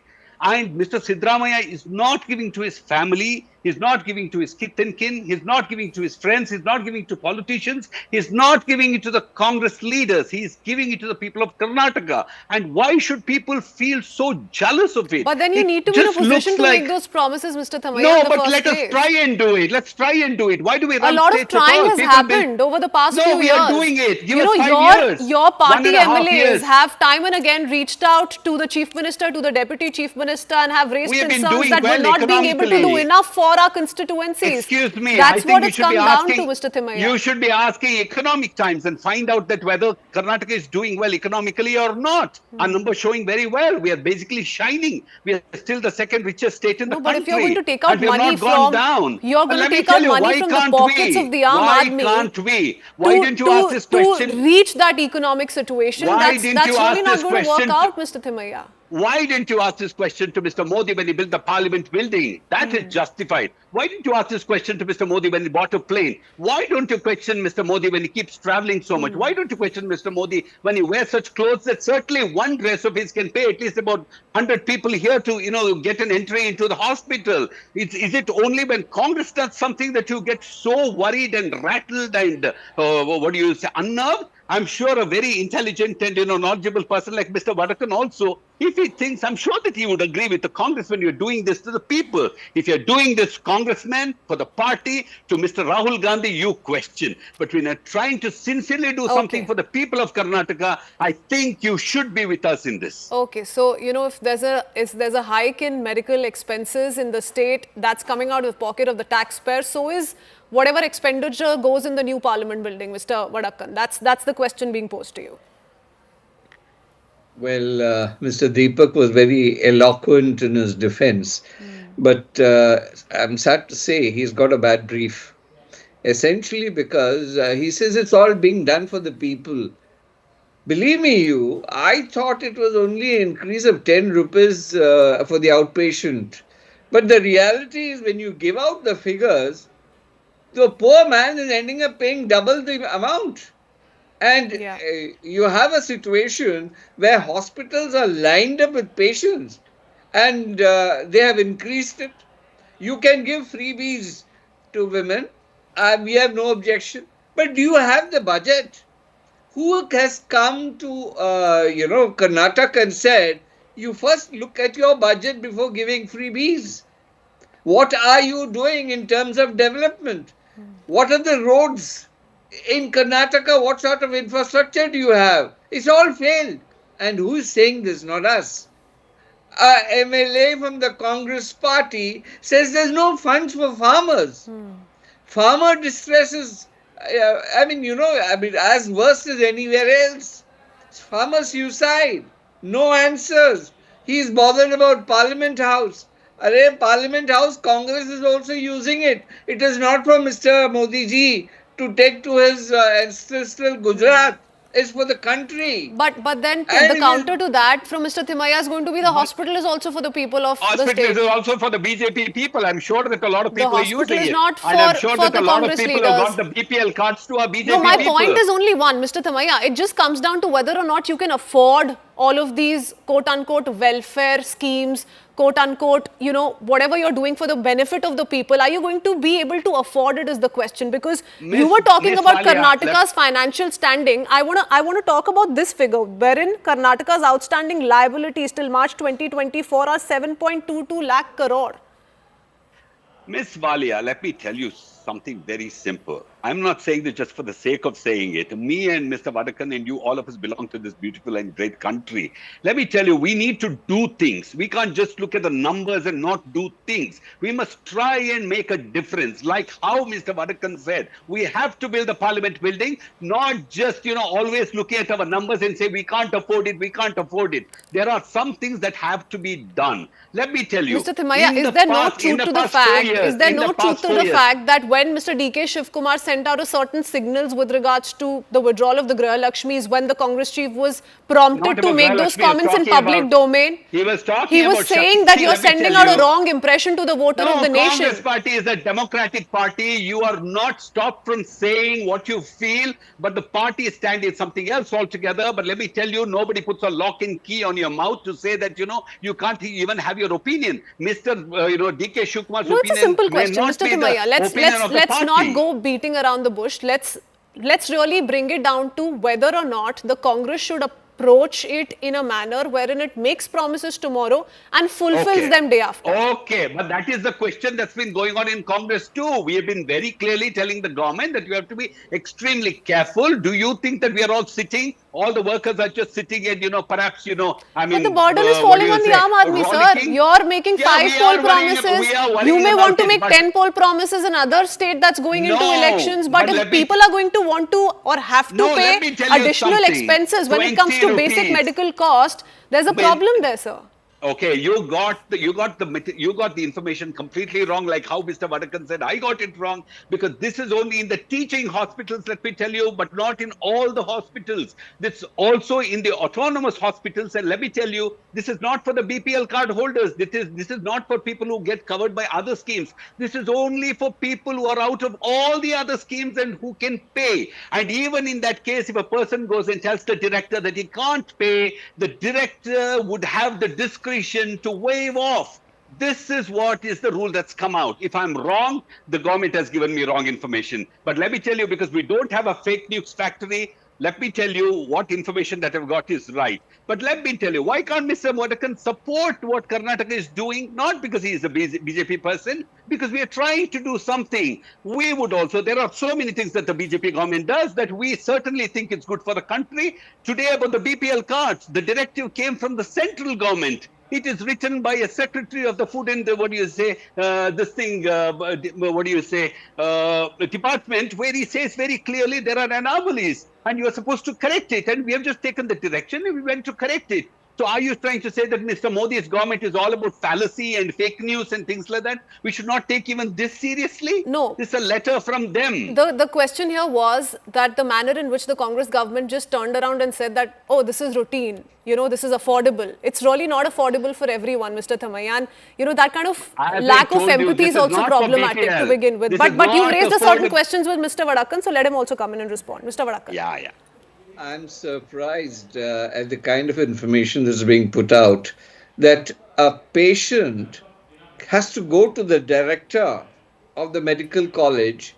And Mr. Siddaramaiah is not giving to his family, he's not giving to his kith and kin, he's not giving to his friends, he's not giving to politicians, he's not giving it to the Congress leaders, he's giving it to the people of Karnataka. And why should people feel so jealous of it? But then you need to be in a position to make those promises, Mr. Thimayya. No, but let us try and do it. Let's try and do it. Why do we run a lot of states trying at all? has happened over the past few years. No, we are doing it. Give us 5 years. Your party 1.5 MLAs years. have time and again reached out to the Chief Minister, to the Deputy Chief Minister, and have raised concerns that we're not being able to do enough for our constituencies. Excuse me. That's what it's come down to, Mr. Thimayya. You should be asking Economic Times and find out that whether Karnataka is doing well economically or not. Our numbers showing very well. We are basically shining. We are still the second richest state in the country. But if you're going to take out and we have money not gone from, down. you're going to take out money from the pockets of the Aam Aadmi. Why can't we? Why didn't you ask this question? To reach that economic situation, that's really not going to work out, Mr. Thimayya. Why didn't you ask this question to Mr. Modi when he built the Parliament building? That is justified. Why didn't you ask this question to Mr. Modi when he bought a plane? Why don't you question Mr. Modi when he keeps traveling so much? Why don't you question Mr. Modi when he wears such clothes that certainly one dress of his can pay at least about 100 people here to, get an entry into the hospital? Is it only when Congress does something that you get so worried and rattled and, unnerved? I'm sure a very intelligent and, knowledgeable person like Mr. Vadakkan also If he thinks, I'm sure that he would agree with the congressman, you're doing this to the people. If you're doing this, congressman, for the party, to Mr. Rahul Gandhi, you question. But when you're trying to sincerely do something for the people of Karnataka, I think you should be with us in this. Okay, so if there's a hike in medical expenses in the state, that's coming out of the pocket of the taxpayer. So is whatever expenditure goes in the new parliament building, Mr. Vadakkan. That's the question being posed to you. Well, Mr. Deepak was very eloquent in his defense, but I'm sad to say he's got a bad brief. Essentially because he says it's all being done for the people. Believe me, I thought it was only an increase of 10 rupees for the outpatient. But the reality is when you give out the figures, the poor man is ending up paying double the amount. And you have a situation where hospitals are lined up with patients and they have increased it. You can give freebies to women. We have no objection. But do you have the budget? Who has come to, Karnataka and said, you first look at your budget before giving freebies? What are you doing in terms of development? What are the roads? In Karnataka, what sort of infrastructure do you have? It's all failed. And who is saying this? Not us. MLA from the Congress party says there's no funds for farmers. Farmer distress is, as worse as anywhere else. Farmer suicide. No answers. He's bothered about Parliament House. Parliament House, Congress is also using it. It is not for Mr. Modi ji to take to his ancestral Gujarat. It's for the country. But then the counter to that from Mr. Thimaiya is going to be the hospital is also for the people of the state. Hospital is also for the BJP people. I'm sure that a lot of people are using it. The hospital is not and I'm sure for that the a lot Congress of people leaders. have got the BPL cards to our BJP No, my people. point is only one, Mr. Thimaiya. It just comes down to whether or not you can afford all of these quote-unquote welfare schemes, quote-unquote, whatever you're doing for the benefit of the people. Are you going to be able to afford it is the question. Because you were talking about Karnataka's financial standing. I want to talk about this figure, wherein Karnataka's outstanding liabilities till March 2024 are 7.22 lakh crore. Miss Valia, let me tell you something very simple. I'm not saying this just for the sake of saying it. Me and Mr. Vadakkan and you, all of us belong to this beautiful and great country. Let me tell you, we need to do things. We can't just look at the numbers and not do things. We must try and make a difference. Like how Mr. Vadakkan said, we have to build the parliament building, not just, always looking at our numbers and say, we can't afford it, we can't afford it. There are some things that have to be done. Let me tell you. Mr. Thimaiya, is there no truth to the fact? Is there no truth to the fact that when Mr. D.K. Shivkumar sent out a certain signals with regards to the withdrawal of the Griha Lakshmis, when the Congress chief was prompted to make those comments in public domain, he was saying that you're sending out a wrong impression to the voter of the nation. Congress party is a democratic party. You are not stopped from saying what you feel, but the party is standing something else altogether. But let me tell you, nobody puts a lock and key on your mouth to say that, you can't even have your opinion. Mr. D.K. Shivkumar's opinion. It's a simple question, Mr. Thimaiya. Let's not go beating around the bush. Let's really bring it down to whether or not the Congress should approach it in a manner wherein it makes promises tomorrow and fulfills them day after. Okay, but that is the question that's been going on in Congress too. We have been very clearly telling the government that you have to be extremely careful. Do you think that we are all sitting? All the workers are just sitting and, perhaps, But the burden is falling on the Aam Aadmi, sir. You're making 5 poll promises. You may want to make 10 poll promises in other state that's going into elections. But if people are going to want to or have to pay additional expenses when it comes to basic medical cost, there's a problem there, sir. Okay, you got the information completely wrong, like how Mr. Vadakkan said. I got it wrong because this is only in the teaching hospitals, let me tell you, but not in all the hospitals. This also in the autonomous hospitals, and let me tell you, this is not for the BPL card holders. This is not for people who get covered by other schemes. This is only for people who are out of all the other schemes and who can pay. And even in that case, if a person goes and tells the director that he can't pay, the director would have the discretion to waive off. This is what is the rule that's come out. If I'm wrong, the government has given me wrong information. But let me tell you, because we don't have a fake news factory, let me tell you what information that I've got is right. But let me tell you, why can't Mr. Modikan support what Karnataka is doing? Not because he is a BJP person, because we are trying to do something. We would also, there are so many things that the BJP government does that we certainly think it's good for the country. Today about the BPL cards, the directive came from the central government. It is written by a secretary of the food and department, where he says very clearly there are anomalies and you are supposed to correct it. And we have just taken the direction and we went to correct it. So are you trying to say that Mr. Modi's government is all about fallacy and fake news and things like that? We should not take even this seriously? No. This is a letter from them. The question here was that the manner in which the Congress government just turned around and said that, oh, this is routine, this is affordable. It's really not affordable for everyone, Mr. Thamaiya. And, that kind of lack of empathy is also problematic to begin with. But you raised certain questions with Mr. Vadakan, so let him also come in and respond. Mr. Vadakan. Yeah. I'm surprised at the kind of information that's being put out, that a patient has to go to the director of the medical college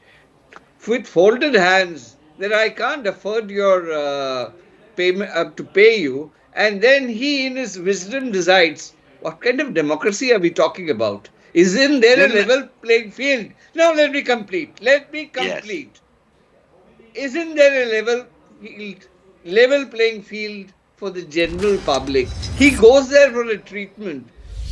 with folded hands that I can't afford your payment to pay you, and then he in his wisdom decides. What kind of democracy are we talking about? Isn't there a level playing field? Now let me complete. Yes. Isn't there a level playing field for the general public? He goes there for a treatment.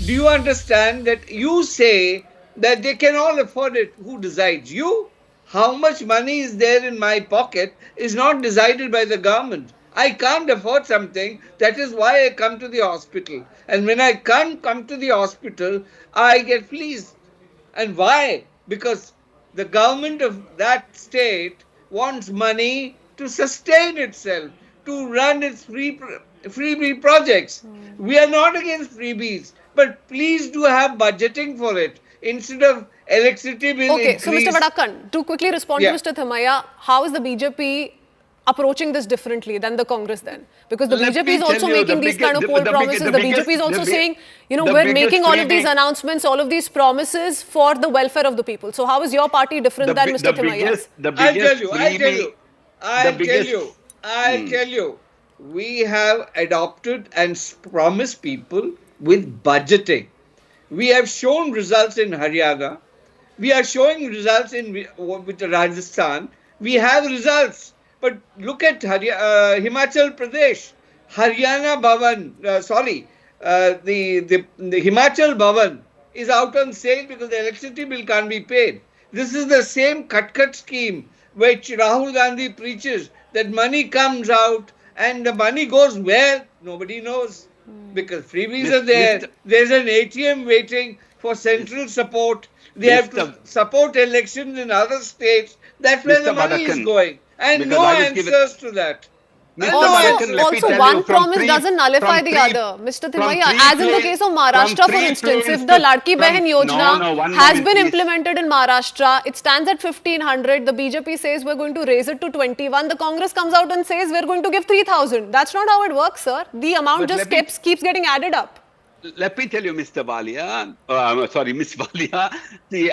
Do you understand that you say that they can all afford it? Who decides? You? How much money is there in my pocket is not decided by the government. I can't afford something. That is why I come to the hospital. And when I can't come to the hospital, I get fleeced. And why? Because the government of that state wants money to sustain itself, to run its freebie projects. We are not against freebies, but please do have budgeting for it instead of electricity bill increase. So Mr. Vadakan, to quickly respond to Mr. Thamaiya, how is the BJP approaching this differently than the Congress then? Because the BJP is also making these kind of poll promises. The BJP is also saying, we're making all of these announcements, all of these promises for the welfare of the people. So how is your party different than Mr. Thamaiya's? I'll tell you, we have adopted and promised people with budgeting. We have shown results in Haryana. We are showing results with Rajasthan. We have results. But look at Himachal Pradesh. Haryana Bhavan, the Himachal Bhavan is out on sale because the electricity bill can't be paid. This is the same cut scheme which Rahul Gandhi preaches, that money comes out and the money goes where? Nobody knows. Because freebies are there. There's an ATM waiting for central support. They have to support elections in other states. That's where the money is going. And no answers to that. Also, one promise doesn't nullify the other, Mr. Thamaiya. As in the case of Maharashtra, for instance, if the Ladki Behan Yojana has been implemented in Maharashtra, it stands at 1,500. The BJP says we're going to raise it to 21. The Congress comes out and says we're going to give 3,000. That's not how it works, sir. The amount just keeps getting added up. Let me tell you, Mr. Valia, Miss Valia, see,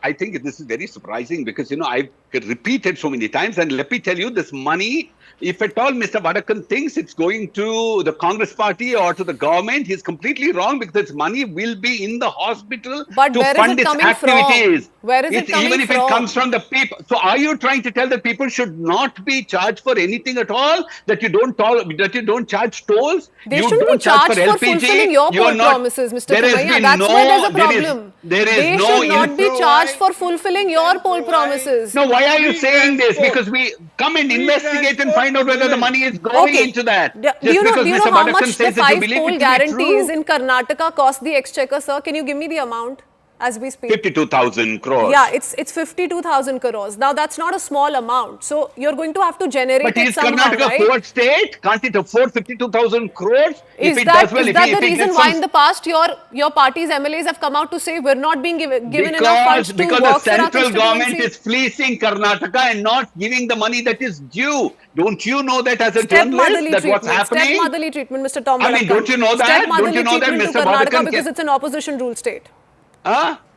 I think this is very surprising because, I've repeated so many times, and let me tell you, this money, if at all Mr. Vadakan thinks it's going to the Congress party or to the government, he's completely wrong because this money will be in the hospital to fund its activities. Where is it coming even if from? it comes from the people. So are you trying to tell that people should not be charged for anything at all? That you don't charge tolls? They shouldn't be charged for fulfilling your poll promises, Mr. Thamaiya. That's where there's a problem. They should not be charged for fulfilling your poll promises. No, why are you saying this? Because we come and investigate and find out whether the money is going into that. Do you know how much the 5 poll guarantees in Karnataka cost the exchequer, sir? Can you give me the amount as we speak? 52,000 crores. Yeah, it's 52,000 crores. Now, that's not a small amount. So, you're going to have to generate it somehow, But is Karnataka right? poor state? Can't it afford 52,000 crores? Is that the reason why in the past your party's MLAs have come out to say we're not being given enough funds to work for our Because the central government constituency? is fleecing Karnataka and not giving the money that is due. Don't you know that as a journalist, that's what's happening? Step-motherly treatment, Mr. Tom I mean, don't you know that? Don't you know that, Step-motherly treatment to Mr. Karnataka Vadakan? because it's an opposition rule state.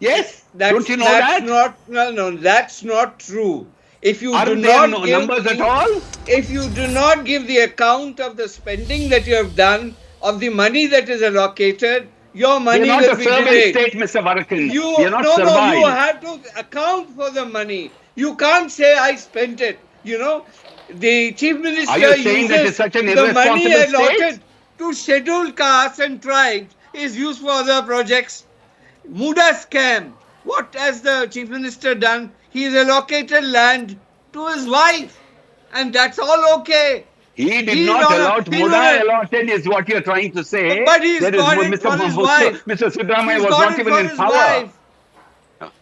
Yes? Don't you know that? No, that's not true. If you Aren't do there not no give numbers at all? If you do not give the account of the spending that you have done, of the money that is allocated, your money We're not will a be servant delayed. state, Mr. Varakan. You We are not no, servile. you have to account for the money. You can't say I spent it. You know, the chief minister Are you saying that uses it's such an the money irresponsible allotted state? to scheduled castes and tribes is used for other projects. Muda scam. What has the chief minister done? He's allocated land to his wife, and that's all okay. He did He's not on a- allot he's Muda on a- allotted is what you're trying to say. But he's There is got it Mr. for his wife. Mr. Siddaramaiah He's was got not it even for in his power. wife.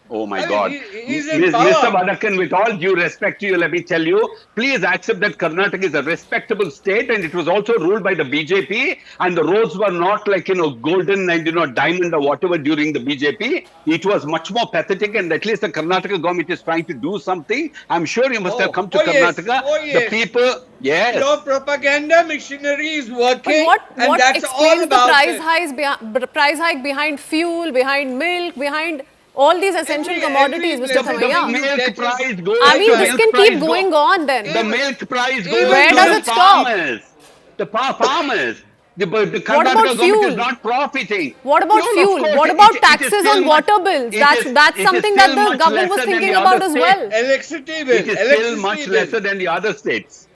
Oh my I mean, God. he's in Mr. power. Vadakan, with all due respect to you, let me tell you, please accept that Karnataka is a respectable state and it was also ruled by the BJP and the roads were not like, golden and, diamond or whatever during the BJP. It was much more pathetic and at least the Karnataka government is trying to do something. I'm sure you must have come to Karnataka. Yes. The people, yes. Your propaganda machinery is working, But and what that's all explains the about price hike behind fuel, behind milk, behind all these essential commodities, Mr. Thamaiya? The milk price goes. I mean, the this milk can price keep going on then. The milk price goes Where to does the it stop? farmers. The farmers. The What Karnataka about government fuel? is not profiting. What about Fuel, of fuel? course, What it- about it is taxes still on much- water bills? it That's is- that's it is something still that the much government was lesser than thinking the about other as states. well. Electricity bill. It is still much bill. lesser than the other states.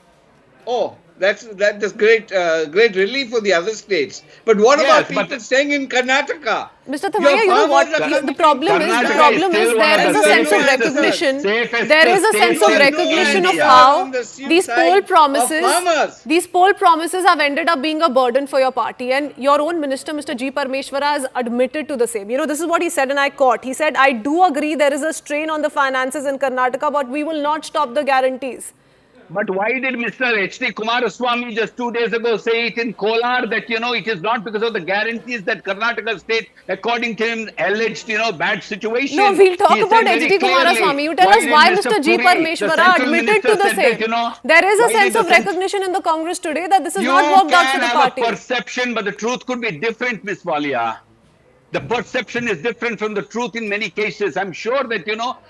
Oh, that's great relief for the other states. But what Yes, about but- people staying in Karnataka? Mr. Thamaiya, you know what? The problem is there is a sense of recognition. There is a sense of recognition of how these poll promises have ended up being a burden for your party. And your own minister, Mr. G. Parmeshwara, has admitted to the same. This is what he said, and I quote. He said, "I do agree there is a strain on the finances in Karnataka, but we will not stop the guarantees." But why did Mr. H.D. Kumaraswamy just 2 days ago say it in Kolar that, it is not because of the guarantees that Karnataka state, according to him, alleged, bad situation. No, we'll talk He about said very H.D. clearly, Kumaraswamy. You tell us did why Mr. G. Puri, the Parmeshwara central admitted minister, to the said same. that, There is a why did sense the of recognition in the Congress today that this is not worked out for the party. You can have a perception, but the truth could be different, Ms. Walia. The perception is different from the truth in many cases. I'm sure that,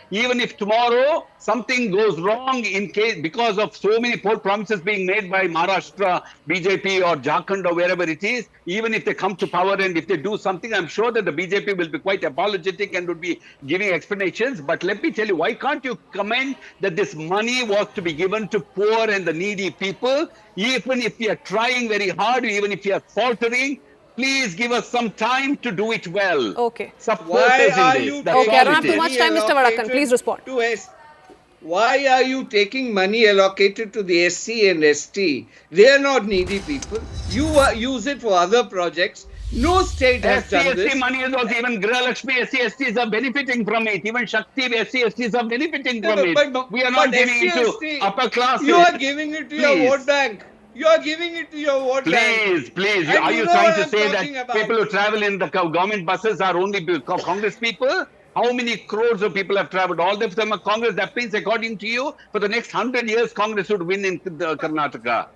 even if tomorrow something goes wrong because of so many poll promises being made by Maharashtra, BJP or Jharkhand or wherever it is, even if they come to power and if they do something, I'm sure that the BJP will be quite apologetic and would be giving explanations. But let me tell you, why can't you comment that this money was to be given to poor and the needy people? Even if you are trying very hard, even if you are faltering, please give us some time to do it well. Okay. Why are you Okay, I don't have too much time, Mr. Vadakan. Please respond. Why are you taking money allocated to the SC and ST? They are not needy people. You use it for other projects. No state has done this. SC money is also even Griha Lakshmi, SC, STs are benefiting from it. Even Shakti, SC, STs are benefiting from it. We are not giving it to upper class. You are giving it to your vote bank. You are giving it to your vote bank. Please. And Are you know trying what to I'm say talking that about. people who travel in the government buses are only Congress people? How many crores of people have traveled? All of them are Congress. That means, according to you, for the next 100 years, Congress would win in Karnataka.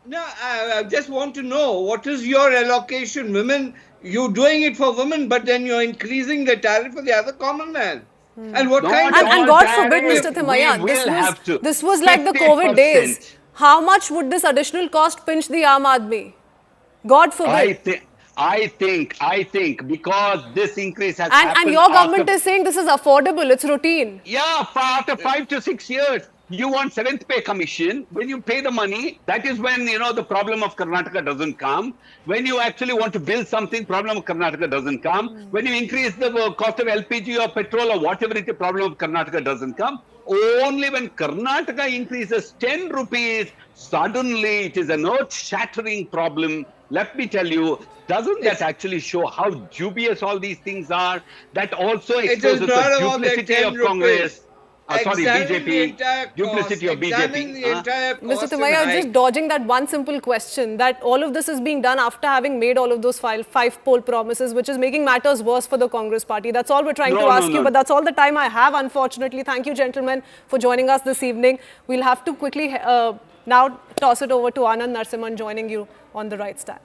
No, I just want to know, what is your allocation? Women, you're doing it for women, but then you're increasing the tariff for the other common man. And what kind of... And God forbid, Mr. Thamaiya, this was like the COVID days. How much would this additional cost pinch the Aam Aadmi? God forbid. I think because this increase has happened. And your government is saying this is affordable, it's routine. Yeah, after 5 to 6 years, you want 7th pay commission. When you pay the money, that is when, the problem of Karnataka doesn't come. When you actually want to build something, problem of Karnataka doesn't come. When you increase the cost of LPG or petrol or whatever it is, problem of Karnataka doesn't come. Only when Karnataka increases 10 rupees, suddenly it is an earth-shattering problem. Let me tell you, doesn't that actually show how dubious all these things are? That also exposes the duplicity of Congress. BJP, duplicity of BJP. Mr. Thamaiya, just dodging that one simple question, that all of this is being done after having made all of those 5 poll promises, which is making matters worse for the Congress party. That's all we're trying to ask you, but that's all the time I have, unfortunately. Thank you, gentlemen, for joining us this evening. We'll have to quickly now toss it over to Anand Narsimhan joining you on the right stand.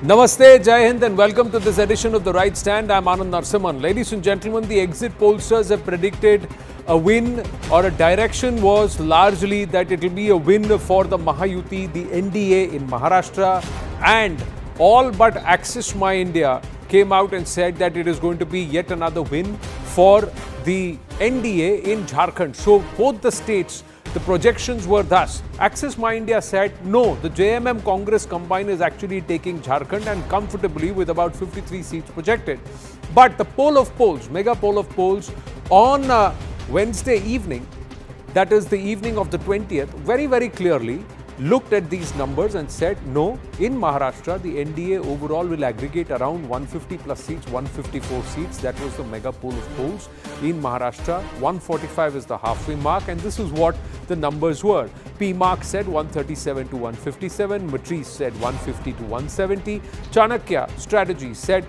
Namaste, Jai Hind, and welcome to this edition of The Right Stand. I'm Anand Narsimhan. Ladies and gentlemen, the exit pollsters have predicted a win, or a direction was largely that it will be a win for the Mahayuti, the NDA in Maharashtra, and all but Axis My India came out and said that it is going to be yet another win for the NDA in Jharkhand. So both the states, the projections were thus. Axis My India said, no, the JMM Congress combine is actually taking Jharkhand and comfortably with about 53 seats projected. But the poll of polls, mega poll of polls on Wednesday evening, that is the evening of the 20th, very, very clearly looked at these numbers and said, no, in Maharashtra, the NDA overall will aggregate around 150 plus seats, 154 seats. That was the mega poll of polls in Maharashtra. 145 is the halfway mark, and this is what the numbers were. P-Marq said 137 to 157, Matrize said 150 to 170, Chanakya Strategies said